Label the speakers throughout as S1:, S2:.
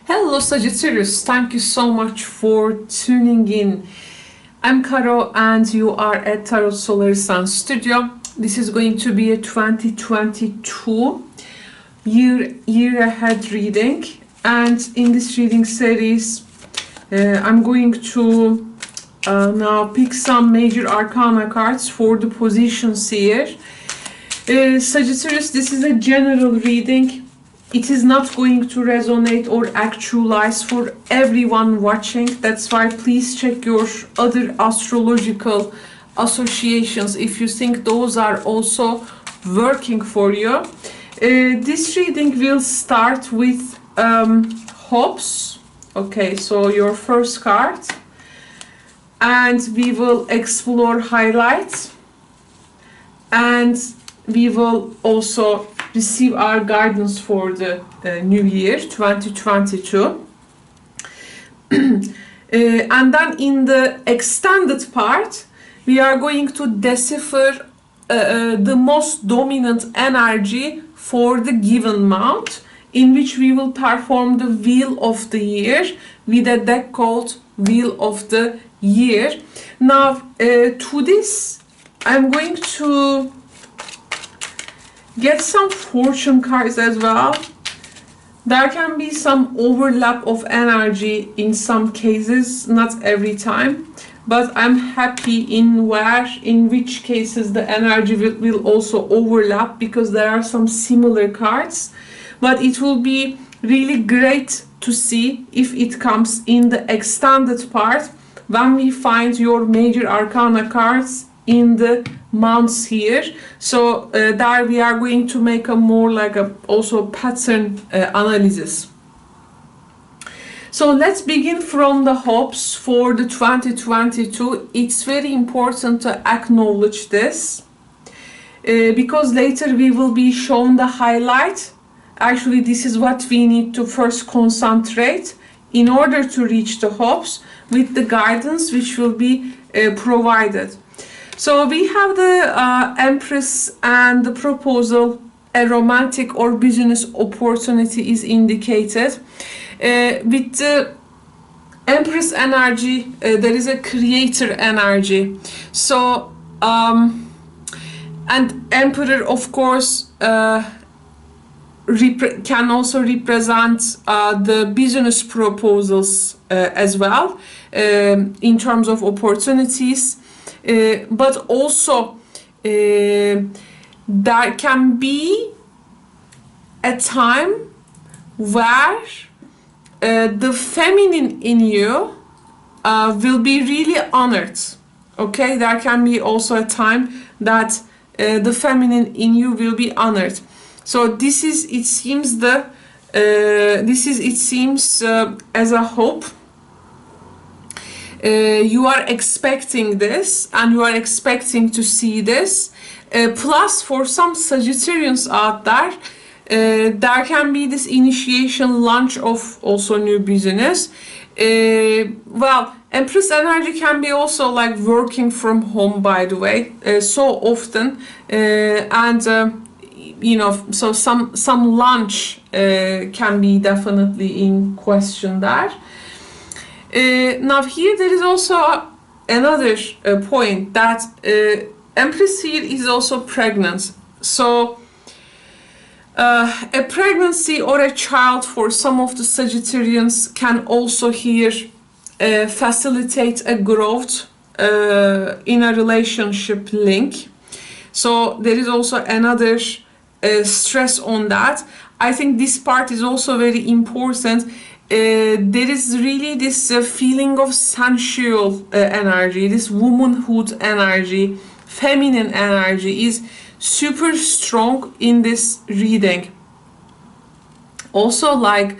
S1: Hello Sagittarius, thank you so much for tuning in. I'm Caro and you are at Tarot Solar Sun Studio. This is going to be a 2022 year ahead reading, and in this reading series I'm going to now pick some major arcana cards for the positions here. Sagittarius, this is a general reading. It is not going to resonate or actualize for everyone watching. That's why please check your other astrological associations if you think those are also working for you. This reading will start with hopes. Okay, so your first card. And we will explore highlights. And we will also receive our guidance for the new year 2022. And then in the extended part we are going to decipher the most dominant energy for the given month, in which we will perform the wheel of the year with a deck called Wheel of the Year. Now to this I'm going to get some fortune cards as well. There can be some overlap of energy in some cases, not every time, but I'm happy in which cases the energy will also overlap, because there are some similar cards. But it will be really great to see if it comes in the extended part when we find your major arcana cards in the months here. So there we are going to make a more like a also pattern analysis. So let's begin from the hopes for the 2022. It's very important to acknowledge this because later we will be shown the highlight. Actually, this is what we need to first concentrate in order to reach the hopes with the guidance which will be provided. So we have the Empress and the proposal. A romantic or business opportunity is indicated. With the Empress energy, there is a creator energy. So, and Emperor, of course, can also represent the business proposals as well in terms of opportunities. But also there can be a time where the feminine in you will be really honored. Okay, there can be also a time that the feminine in you will be honored. So this is, it seems, as a hope. You are expecting this, and you are expecting to see this. Plus, for some Sagittarians out there, there can be this initiation launch of also new business. Well, Empress energy can be also like working from home, by the way, so often, and you know, so some launch can be definitely in question there. Now here there is also another point that Empress here is also pregnant. So a pregnancy or a child for some of the Sagittarians can also here facilitate a growth in a relationship link. So there is also another stress on that. I think this part is also very important. There is really this feeling of sensual energy, this womanhood energy, feminine energy is super strong in this reading. Also, like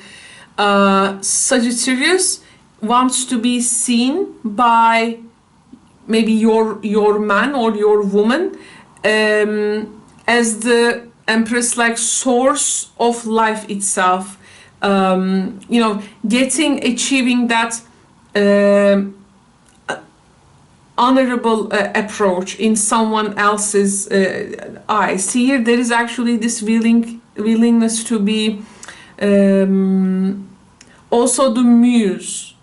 S1: Sagittarius wants to be seen by maybe your man or your woman as the Empress, like source of life itself. You know, achieving that honorable approach in someone else's eyes. Here there is actually this willingness to be also the muse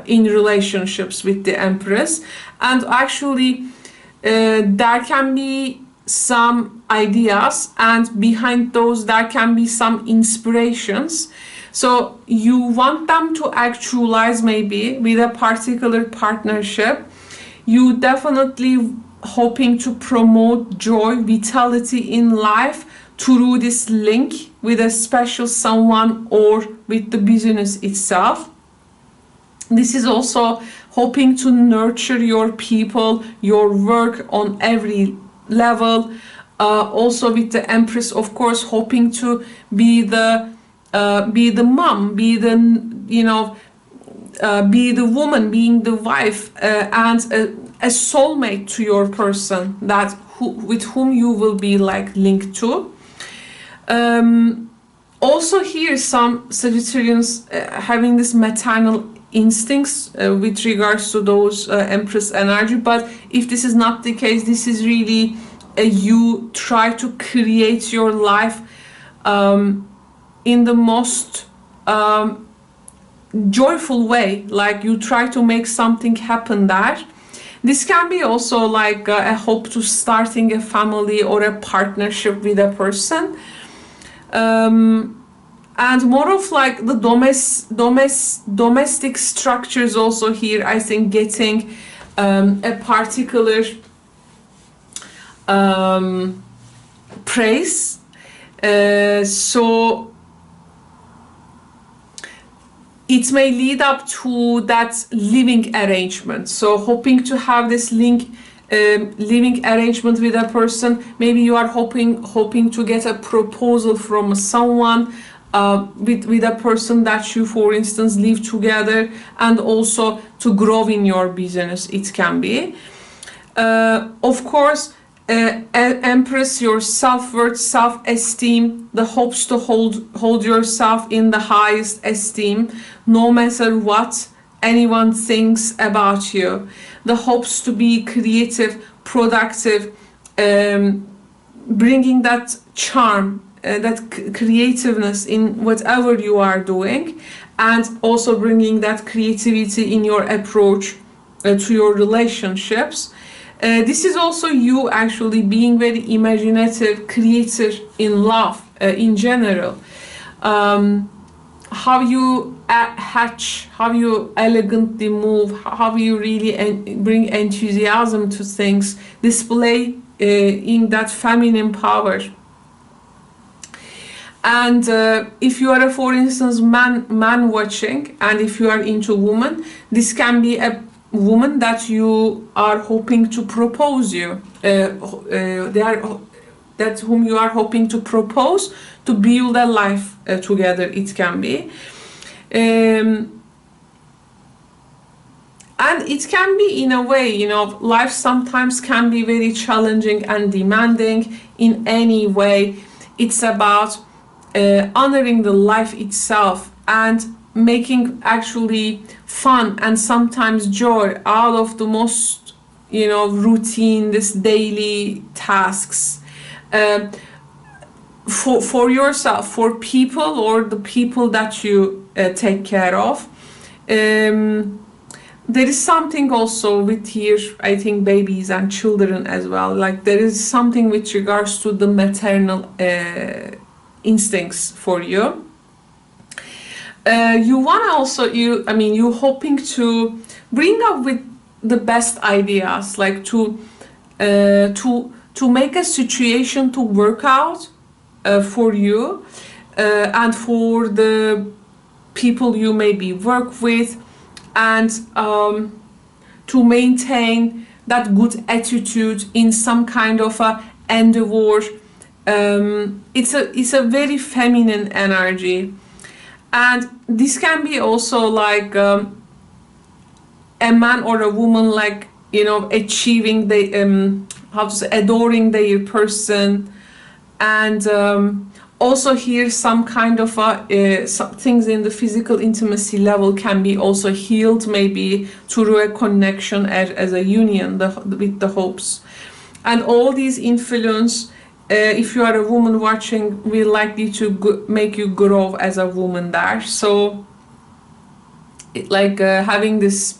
S1: in relationships with the Empress. And actually there can be some ideas, and behind those there can be some inspirations. So you want them to actualize maybe with a particular partnership. You definitely hoping to promote joy, vitality in life through this link with a special someone or with the business itself. This is also hoping to nurture your people, your work on every level. Also with the Empress, of course, hoping to be the mom, be the, you know, be the woman, being the wife, and a soulmate to your person that with whom you will be like linked to. Also here some Sagittarians having this maternal instincts with regards to those Empress energy, but if this is not the case, this is really you try to create your life in the most joyful way, like you try to make something happen there. This can be also like a hope to starting a family or a partnership with a person, and more of like the domestic structures also here, I think, getting a particular praise. So it may lead up to that living arrangement. So hoping to have this living arrangement with a person. Maybe you are hoping to get a proposal from someone with a person that you, for instance, live together, and also to grow in your business. It can be, of course, Empress, your self-worth, self-esteem, the hopes to hold yourself in the highest esteem, no matter what anyone thinks about you. The hopes to be creative, productive, bringing that charm, that creativeness in whatever you are doing, and also bringing that creativity in your approach to your relationships. This is also you actually being very imaginative, creative in love in general. How you hatch, how you elegantly move, how you really bring enthusiasm to things, display in that feminine power. And if you are, for instance, man watching, and if you are into woman, this can be a woman that you are hoping to propose you. That's whom you are hoping to propose, to build a life together. It can be. And it can be, in a way, you know, life sometimes can be very challenging and demanding in any way. It's about honoring the life itself and making actually fun and sometimes joy out of the most, you know, routine, this daily tasks, for yourself, for people or the people that you take care of. There is something also with here, I think, babies and children as well. Like there is something with regards to the maternal instincts for you. You want to also, you hoping to bring up with the best ideas, like to make a situation to work out for you and for the people you maybe work with, and to maintain that good attitude in some kind of a endeavor. It's a very feminine energy. And this can be also like a man or a woman, like, you know, achieving the adoring their person, and also here some kind of some things in the physical intimacy level can be also healed, maybe through a connection as a union with the hopes. And all these influence, if you are a woman watching, will likely to make you grow as a woman there. So having this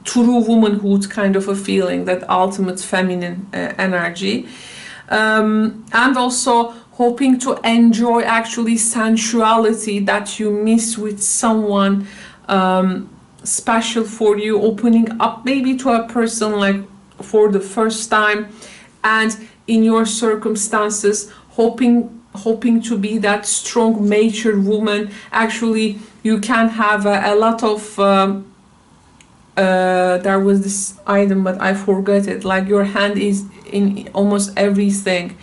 S1: true womanhood kind of a feeling, that ultimate feminine energy, and also hoping to enjoy actually sensuality that you miss with someone special for you, opening up maybe to a person like for the first time, and in your circumstances hoping to be that strong mature woman. Actually you can have a lot of there was this item but I forgot it, like your hand is in almost everything.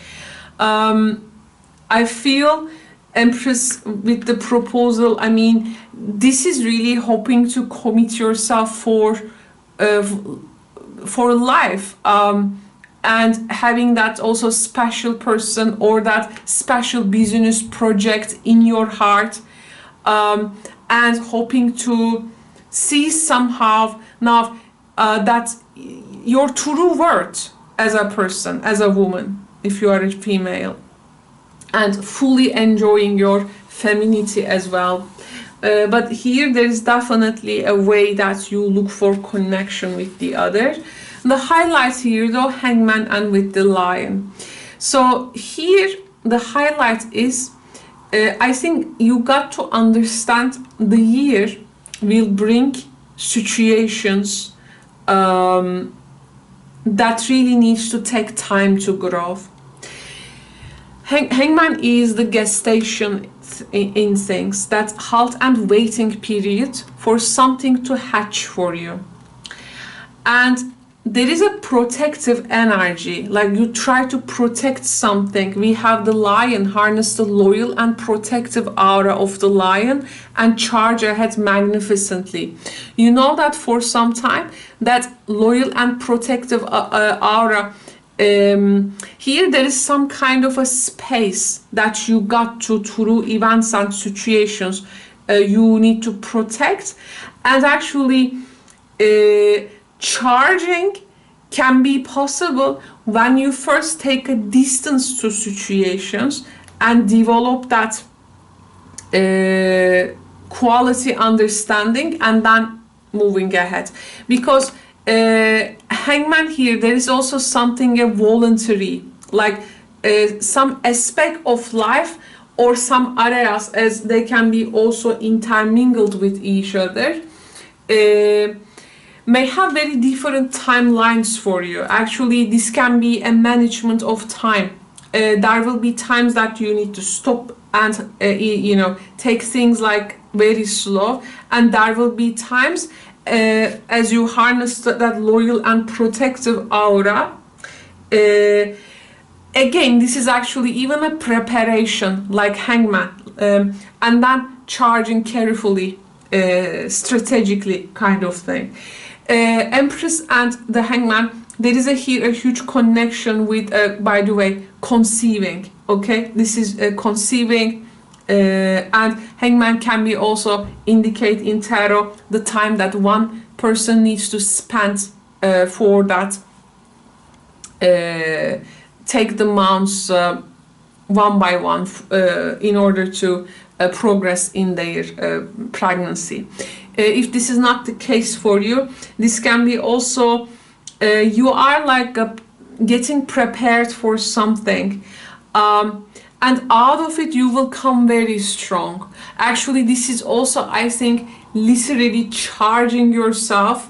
S1: I feel Empress with the proposal, I mean, this is really hoping to commit yourself for life, and having that also special person or that special business project in your heart, and hoping to see somehow now that your true worth as a person, as a woman, if you are a female, and fully enjoying your femininity as well. But here there is definitely a way that you look for connection with the other. The highlight here though, Hangman and with the Lion. So here the highlight is, I think you got to understand the year will bring situations that really needs to take time to grow. Hangman is the gestation in things, that halt and waiting period for something to hatch for you. And there is a protective energy, like you try to protect something. We have the Lion, harness the loyal and protective aura of the Lion and charge ahead magnificently. You know that for some time, that loyal and protective aura, here there is some kind of a space that you got to through events and situations you need to protect. And actually charging can be possible when you first take a distance to situations and develop that quality understanding and then moving ahead. Because Hangman here, there is also something voluntary, like some aspect of life or some areas, as they can be also intermingled with each other, may have very different timelines for you. Actually, this can be a management of time. There will be times that you need to stop and take things like very slow, and there will be times as you harness that loyal and protective aura. Again, this is actually even a preparation, like Hangman, and then charging carefully, strategically, kind of thing. Empress and the Hangman, there is here a huge connection with, by the way, conceiving. Okay, this is conceiving, and Hangman can be also indicate in tarot the time that one person needs to spend for that, take the mounts one by one in order to progress in their pregnancy. If this is not the case for you, this can be also you are like getting prepared for something, and out of it you will come very strong. Actually, this is also, I think, literally charging yourself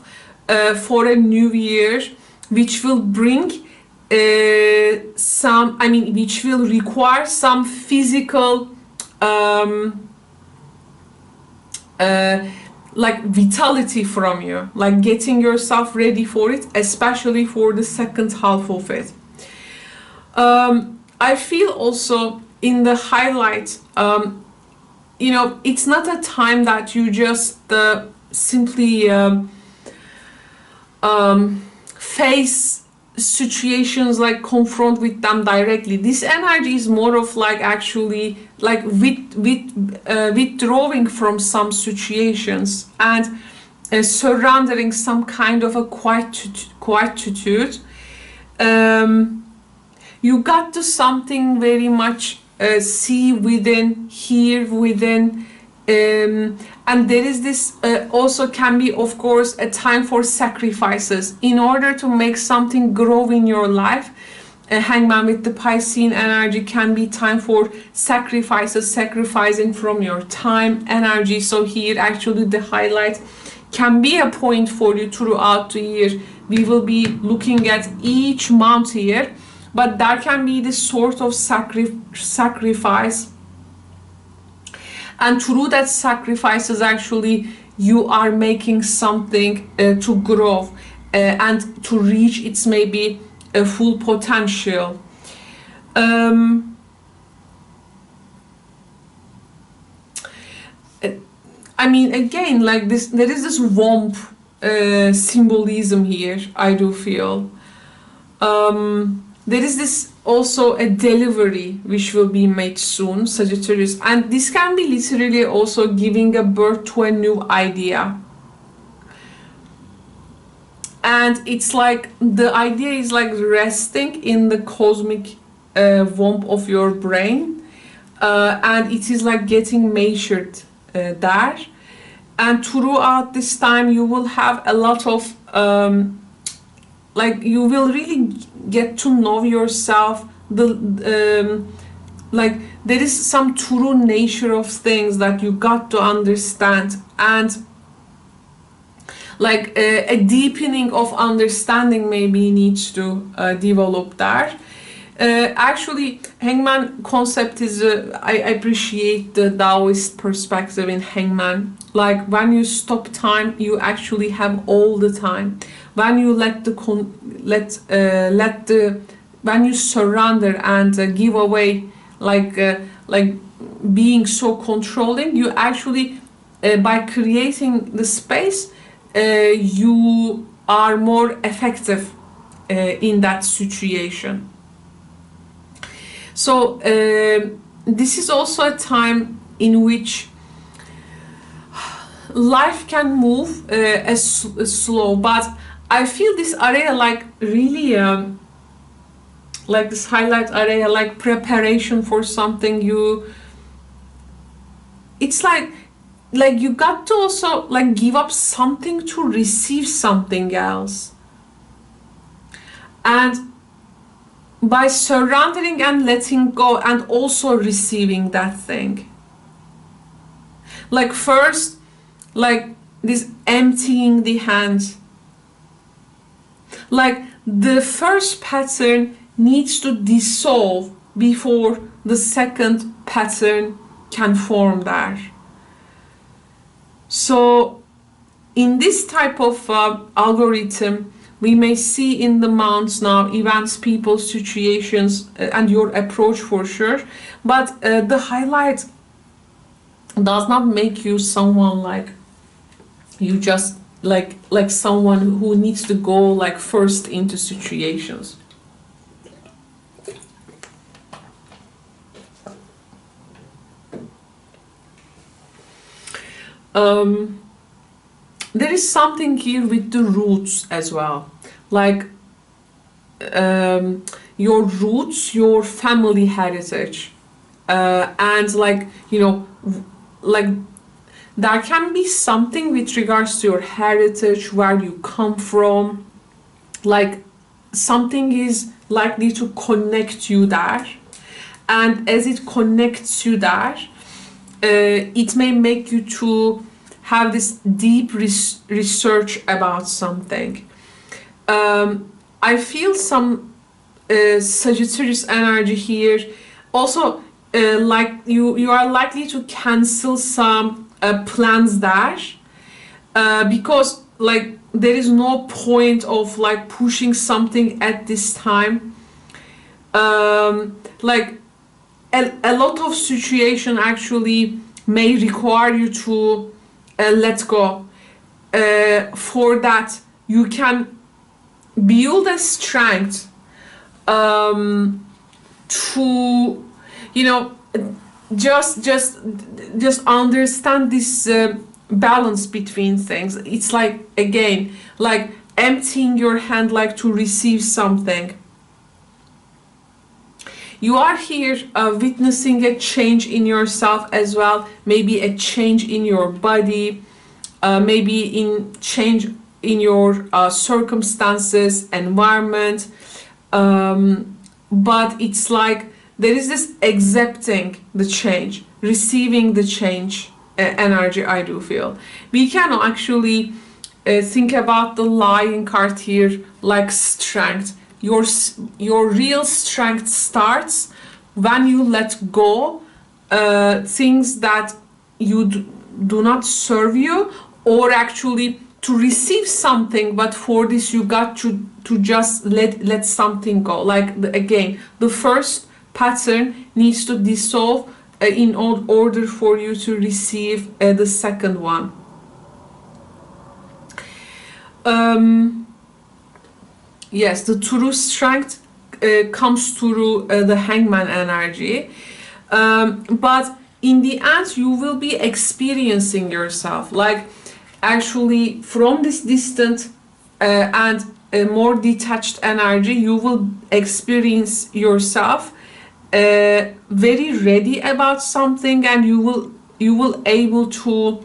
S1: for a new year, which will bring which will require some physical like vitality from you, like getting yourself ready for it, especially for the second half of it. I feel also in the highlight, it's not a time that you just simply face situations, like confront with them directly. This energy is more of like actually like withdrawing from some situations and surrendering some kind of a quietude. You got to something very much see within, hear within, And there is this also can be, of course, a time for sacrifices in order to make something grow in your life. Hangman with the Piscean energy can be time for sacrifices, sacrificing from your time energy. So here actually the highlight can be a point for you throughout the year. We will be looking at each month here, but there can be this sort of sacrifice, and through that sacrifices actually you are making something to grow and to reach its maybe a full potential. I mean, again, like this, there is this womb symbolism here, I do feel. There is this also a delivery which will be made soon, Sagittarius, and this can be literally also giving a birth to a new idea. And it's like the idea is like resting in the cosmic womb of your brain, and it is like getting measured there. And throughout this time you will have a lot of like you will really get to know yourself. Like there is some true nature of things that you got to understand, and like a deepening of understanding maybe needs to develop there. Actually, Hangman concept is I appreciate the Taoist perspective in Hangman. Like when you stop time, you actually have all the time. When you when you surrender and give away, like being so controlling, you actually by creating the space, you are more effective in that situation. So this is also a time in which life can move as slow, but I feel this area like really like this highlight area, like preparation for something. It's like you got to also like give up something to receive something else, and by surrendering and letting go and also receiving that thing, like first like this emptying the hand, like the first pattern needs to dissolve before the second pattern can form there. So in this type of algorithm, we may see in the months now events, people, situations, and your approach for sure, but the highlight does not make you someone like you just like someone who needs to go like first into situations. There is something here with the roots as well, like your roots, your family heritage, and like, you know, like there can be something with regards to your heritage, where you come from, like something is likely to connect you there, and as it connects you there, it may make you to have this deep research about something. I feel some Sagittarius energy here. Also, like you are likely to cancel some plans there, because like there is no point of like pushing something at this time. Like a lot of situation actually may require you to let go. For that you can build a strength to, you know, just understand this balance between things. It's like, again, like emptying your hand, like to receive something. You are here witnessing a change in yourself as well, maybe a change in your body, maybe in change in your circumstances, environment, but it's like there is this accepting the change, receiving the change energy. I do feel we can actually think about the Lion card here like strength. Your real strength starts when you let go things that you do not serve you, or actually to receive something, but for this you got to just let something go. Like again, the first pattern needs to dissolve in order for you to receive the second one. Yes, the true strength comes through the Hangman energy, but in the end you will be experiencing yourself like actually from this distant and a more detached energy. You will experience yourself very ready about something, and you will able to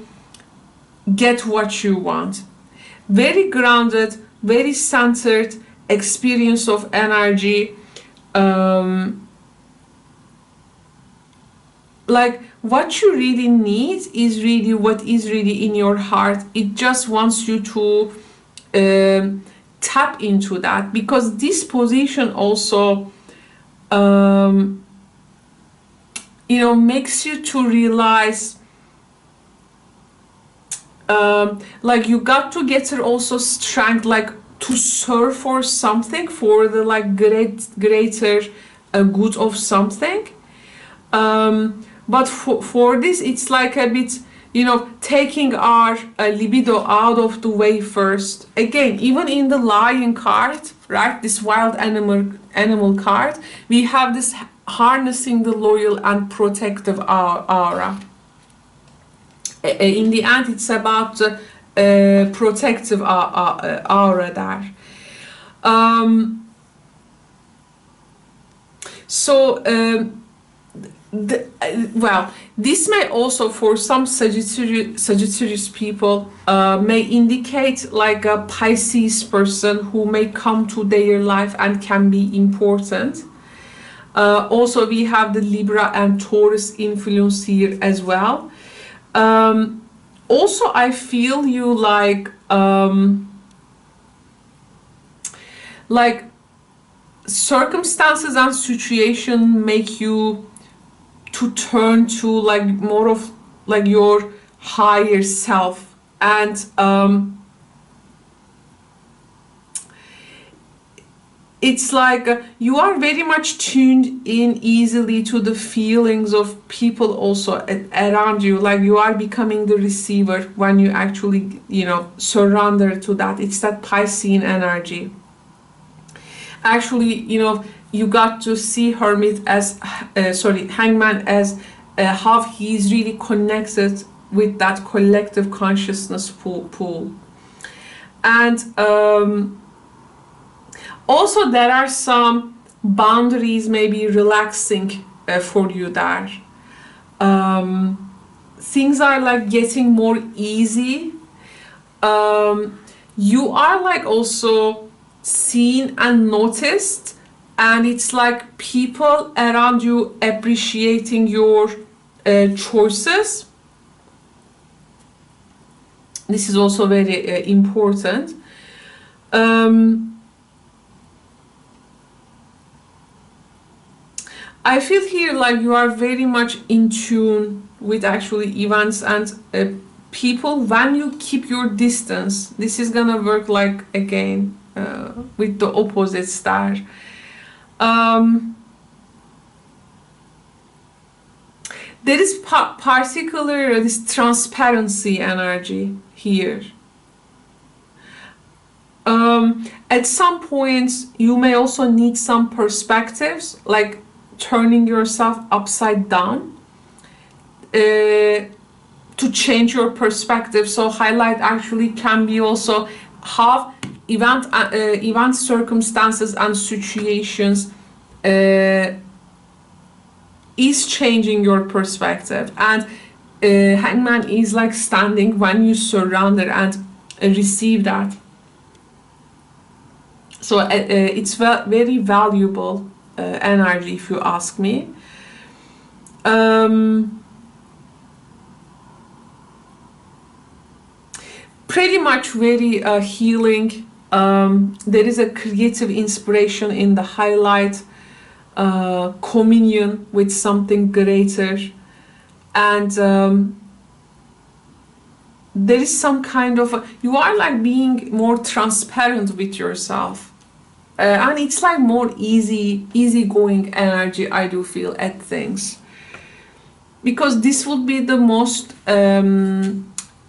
S1: get what you want. Very grounded, very centered experience of energy. Like what you really need is really what is really in your heart. It just wants you to tap into that, because this position also makes you to realize like you got to get also strength like to serve for something, for the like greater good of something. But for this, it's like a bit, taking our libido out of the way first. Again, even in the Lion card, right, this wild animal card, we have this harnessing the loyal and protective aura. In the end, it's about protective aura there. Well, this may also, for some Sagittarius people, may indicate like a Pisces person who may come to their life and can be important. Also, we have the Libra and Taurus influence here as well. Also, I feel you like circumstances and situation make you to turn to like more of like your higher self, and it's like you are very much tuned in easily to the feelings of people also around you. Like you are becoming the receiver when you actually surrender to that. It's that Piscean energy. Actually, you got to see Hangman as how he's really connected with that collective consciousness pool. And also there are some boundaries maybe relaxing for you there. Things are like getting more easy. You are like also seen and noticed, and it's like people around you appreciating your choices. This is also very important. I feel here like you are very much in tune with actually events and people. When you keep your distance, this is gonna work like again with the opposites there. There is particular this transparency energy here. At some points you may also need some perspectives, like turning yourself upside down to change your perspective. So highlight actually can be also how event circumstances and situations is changing your perspective. And Hangman is like standing when you surrender and receive that. So it's very valuable energy, if you ask me. Pretty much very healing. There is a creative inspiration in the highlight, communion with something greater, and there is some kind of you are like being more transparent with yourself, and it's like more easygoing energy, I do feel, at things, because this would be the most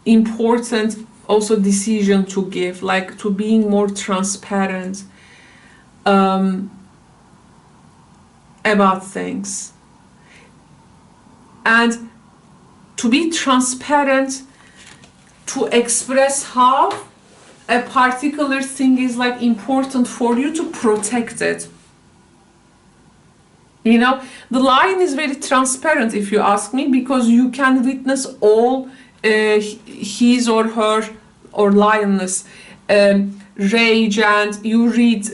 S1: important also decision to give, like to being more transparent about things, and to be transparent, to express how a particular thing is like important for you, to protect it. You know, the lion is very transparent, if you ask me, because you can witness all his or her or lioness rage, and you read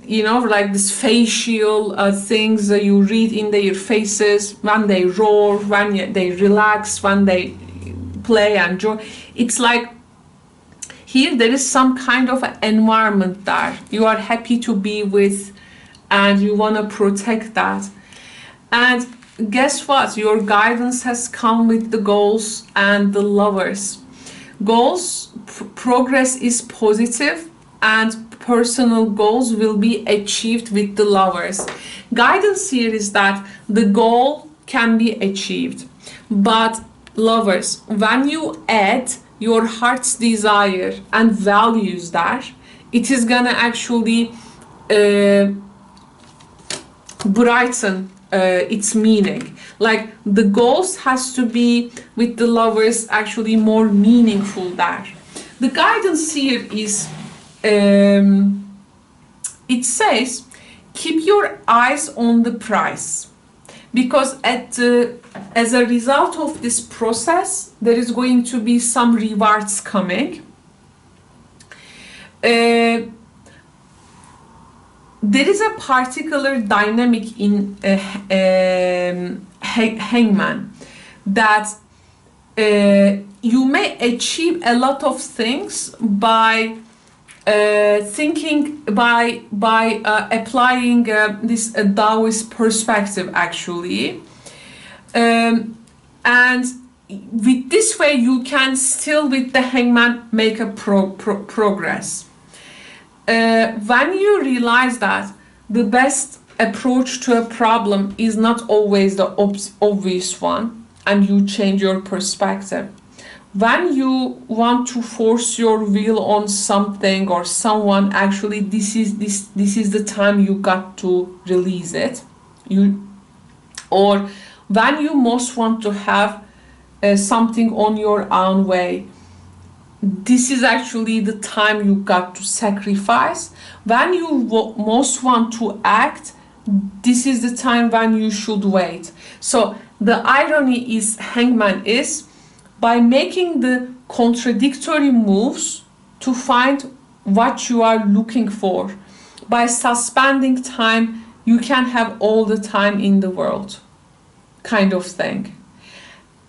S1: you know, like this facial things that you read in their faces when they roar, when they relax, when they play and joy. It's like here there is some kind of environment that you are happy to be with, and you want to protect that. And guess what? Your guidance has come with the goals and the lovers. Goals, progress is positive, and personal goals will be achieved with the lovers. Guidance here is that the goal can be achieved, but lovers, when you add your heart's desire and values that, it is gonna actually brighten its meaning. Like the goals has to be with the lovers actually more meaningful there. The guidance here is it says keep your eyes on the prize, because as a result of this process there is going to be some rewards coming. There is a particular dynamic in Hangman that you may achieve a lot of things by thinking, by applying this Taoist perspective actually, and with this way you can still with the Hangman make a progress. When you realize that the best approach to a problem is not always the obvious one, and you change your perspective. When you want to force your will on something or someone, actually this is the time you got to release it. Or when you most want to have something on your own way, this is actually the time you got to sacrifice. When you most want to act, this is the time when you should wait. So the irony is, Hangman is by making the contradictory moves to find what you are looking for. By suspending time, you can have all the time in the world, kind of thing.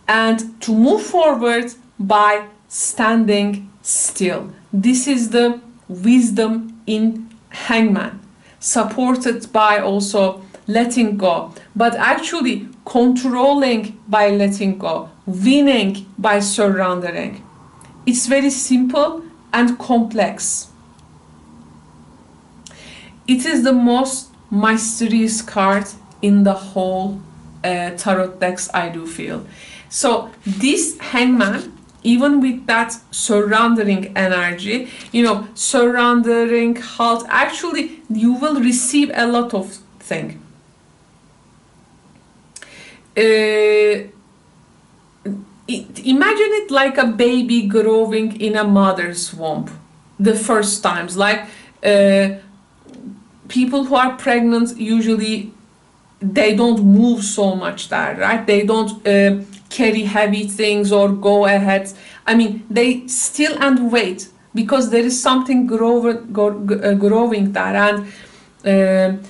S1: And to move forward by standing still. This is the wisdom in Hangman, supported by also letting go, but actually controlling by letting go, winning by surrendering. It's very simple and complex. It is the most mysterious card in the whole tarot decks, I do feel. So this Hangman, even with that surrendering energy, you know, surrendering, halt, actually you will receive a lot of things. Imagine it like a baby growing in a mother's womb the first times. Like people who are pregnant usually they don't move so much there, right? They don't carry heavy things or go ahead. I mean, they still and wait, because there is something growing there, and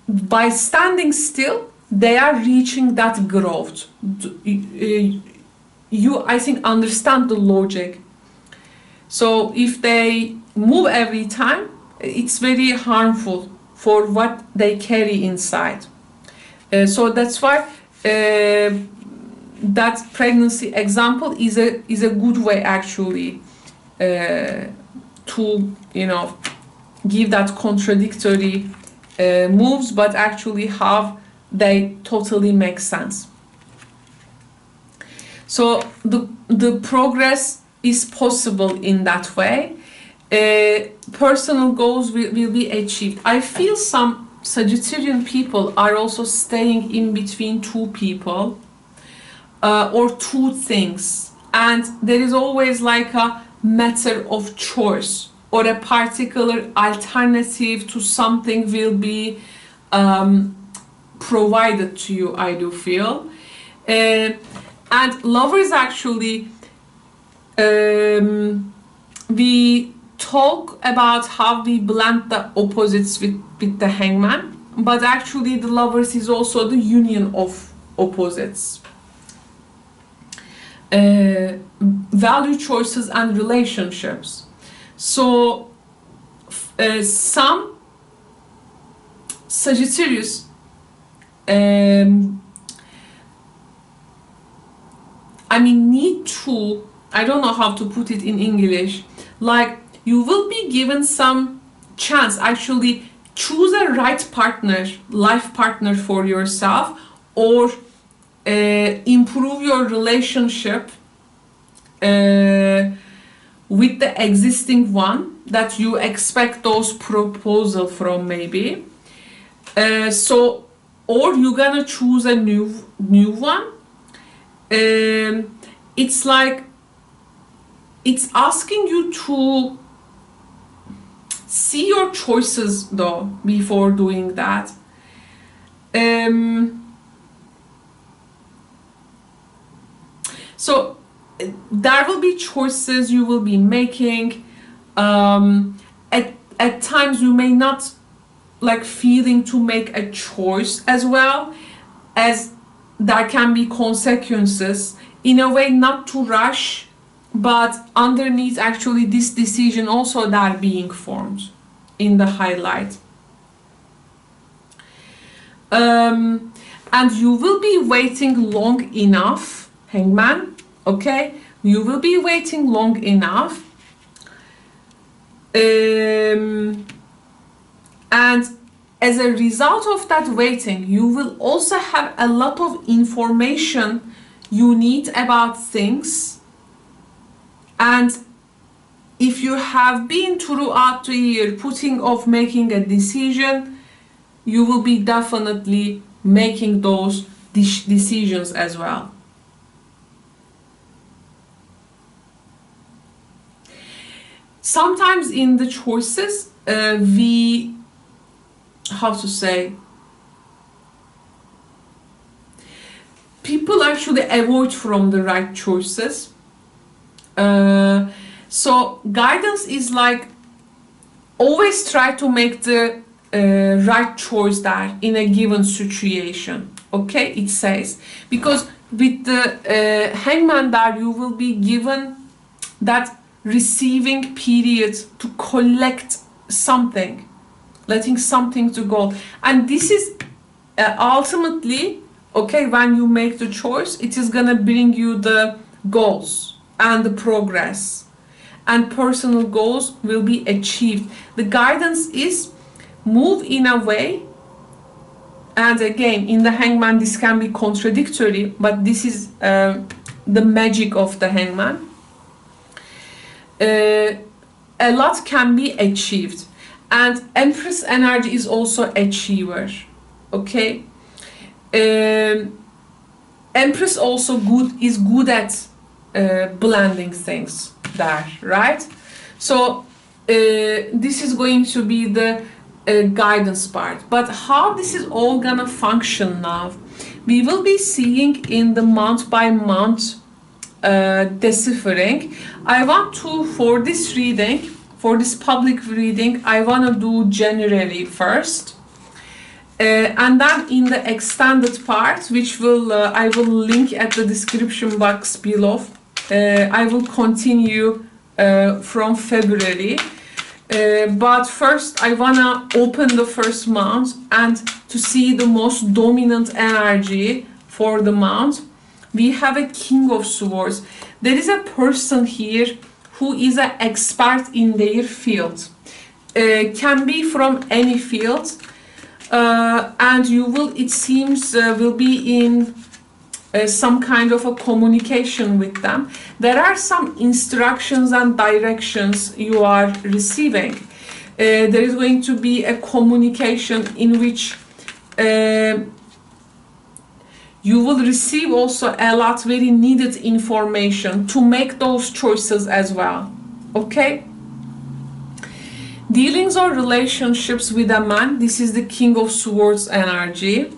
S1: by standing still, they are reaching that growth. You, I think, understand the logic. So if they move every time, it's very harmful for what they carry inside. So that's why that pregnancy example is a good way, actually, to, you know, give that contradictory moves, but actually how they totally make sense. So the progress is possible in that way. Personal goals will be achieved. I feel some Sagittarian people are also staying in between two people or two things, and there is always like a matter of choice, or a particular alternative to something will be provided to you, I do feel. And lovers, actually, we talk about how we blend the opposites with the hangman, but actually the lovers is also the union of opposites. Value choices and relationships. So some Sagittarius I mean, need to, I don't know how to put it in English, like you will be given some chance, actually choose a right partner, life partner for yourself, or improve your relationship with the existing one that you expect those proposal from, maybe. So, or you're gonna choose a new one. It's like it's asking you to see your choices though before doing that. So there will be choices you will be making. At times you may not like feeling to make a choice, as well as there can be consequences, in a way not to rush, but underneath actually this decision also that being formed in the highlight. And you will be waiting long enough, hangman, okay? You will be waiting long enough. And as a result of that waiting, you will also have a lot of information you need about things. And if you have been throughout the year putting off making a decision, you will be definitely making those decisions as well. Sometimes in the choices, we, how to say, people actually avoid from the right choices. So guidance is like always try to make the right choice there in a given situation, okay? It says, because with the hangman there, you will be given that receiving period to collect something, letting something to go. And this is ultimately, okay, when you make the choice, it is gonna bring you the goals and the progress, and personal goals will be achieved. The guidance is move in a way, and again in the hangman this can be contradictory, but this is the magic of the hangman. A lot can be achieved, and Empress energy is also achiever, okay? Empress also is good at blending things there, right? So this is going to be the guidance part. But how this is all gonna function now, we will be seeing in the month by month deciphering. I want to, for this reading, for this public reading, I want to do January first, and then in the extended part, which will I will link at the description box below, I will continue from February. But first I wanna open the first month and to see the most dominant energy for the month. We have a King of Swords. There is a person here who is an expert in their field. Can be from any field, and you will, it seems, will be in some kind of a communication with them. There are some instructions and directions you are receiving. There is going to be a communication in which you will receive also a lot very needed information to make those choices as well. Okay? Dealings or relationships with a man. This is the King of Swords energy.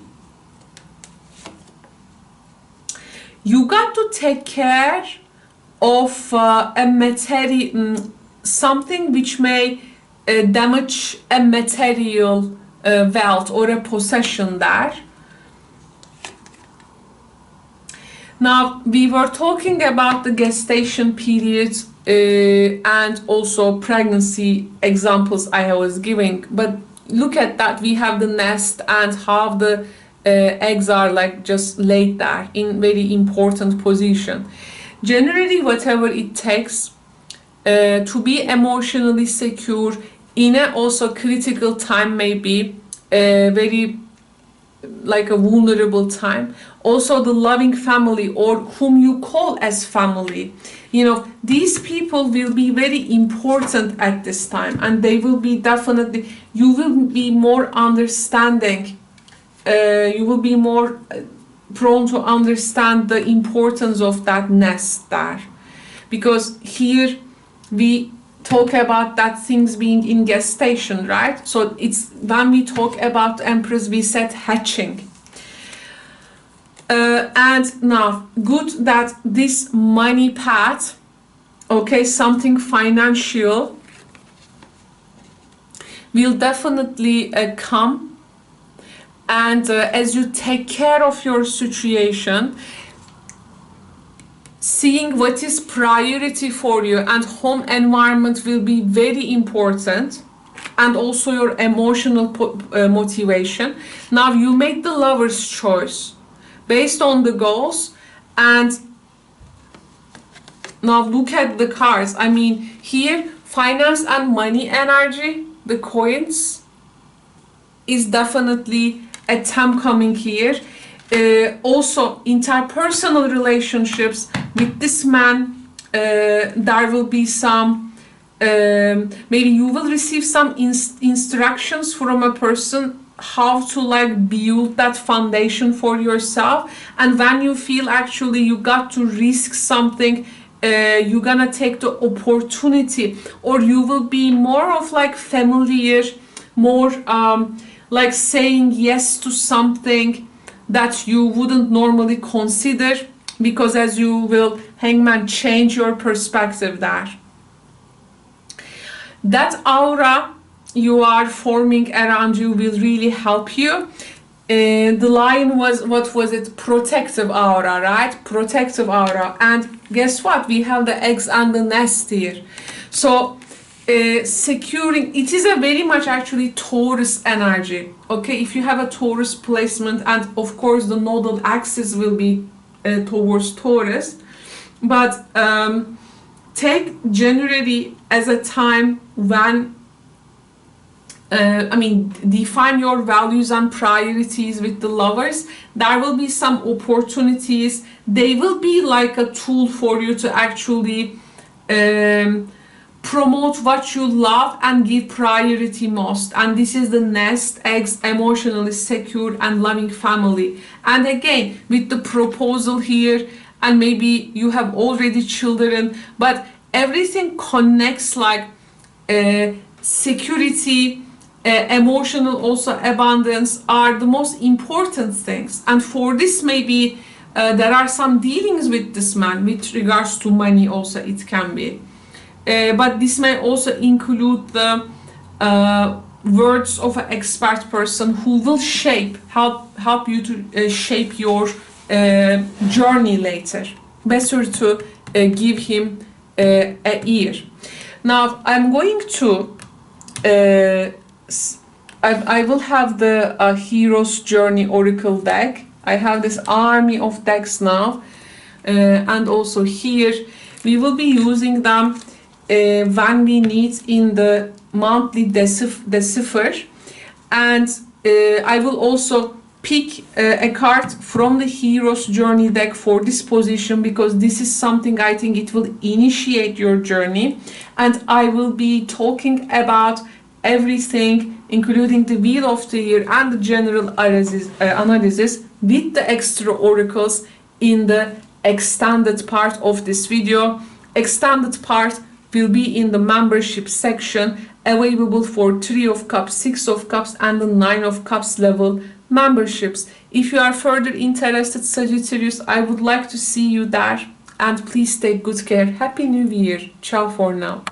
S1: You got to take care of a material, something which may damage a material wealth or a possession there. Now, we were talking about the gestation periods and also pregnancy examples I was giving, but look at that, we have the nest and how the eggs are like just laid there in very important position. Generally, whatever it takes to be emotionally secure in a also critical time, maybe very like a vulnerable time. Also the loving family, or whom you call as family, you know, these people will be very important at this time, and they will be definitely, you will be more understanding, you will be more prone to understand the importance of that nest there, because here we talk about that things being in gestation, right? So it's when we talk about Empress, we said hatching. And now, good that this money path, okay, something financial, will definitely come. And as you take care of your situation, seeing what is priority for you, and home environment will be very important, and also your emotional motivation. Now you make the lover's choice based on the goals, and now look at the cards. I mean, here finance and money energy, the coins, is definitely a time coming here. Also interpersonal relationships with this man, there will be some maybe you will receive some instructions from a person how to like build that foundation for yourself, and when you feel actually you got to risk something, you're gonna take the opportunity, or you will be more of like familiar, more like saying yes to something that you wouldn't normally consider, because as you will, Hangman, change your perspective there. That aura you are forming around you will really help you. The lion was, what was it? Protective aura, right? Protective aura. And guess what? We have the eggs and the nest here. So securing, it is a very much actually Taurus energy. Okay, if you have a Taurus placement, and of course the nodal axis will be towards Taurus, but take January as a time when I mean, define your values and priorities with the lovers. There will be some opportunities. They will be like a tool for you to actually promote what you love and give priority most. And this is the nest, eggs, emotionally secure and loving family. And again, with the proposal here, and maybe you have already children, but everything connects like security, emotional also abundance are the most important things. And for this, maybe there are some dealings with this man with regards to money also, it can be. But this may also include the words of an expert person who will help you to shape your journey later. Better to give him an ear. Now I'm going to I will have the Hero's Journey Oracle deck. I have this army of decks now, and also here we will be using them when we need in the monthly decipher, and I will also pick a card from the Hero's Journey deck for this position, because this is something I think it will initiate your journey, and I will be talking about everything, including the Wheel of the Year and the general analysis with the extra oracles in the extended part of this video. Extended part will be in the membership section, available for 3 of Cups, 6 of Cups and the 9 of Cups level memberships. If you are further interested, Sagittarius, I would like to see you there, and please take good care. Happy New Year. Ciao for now.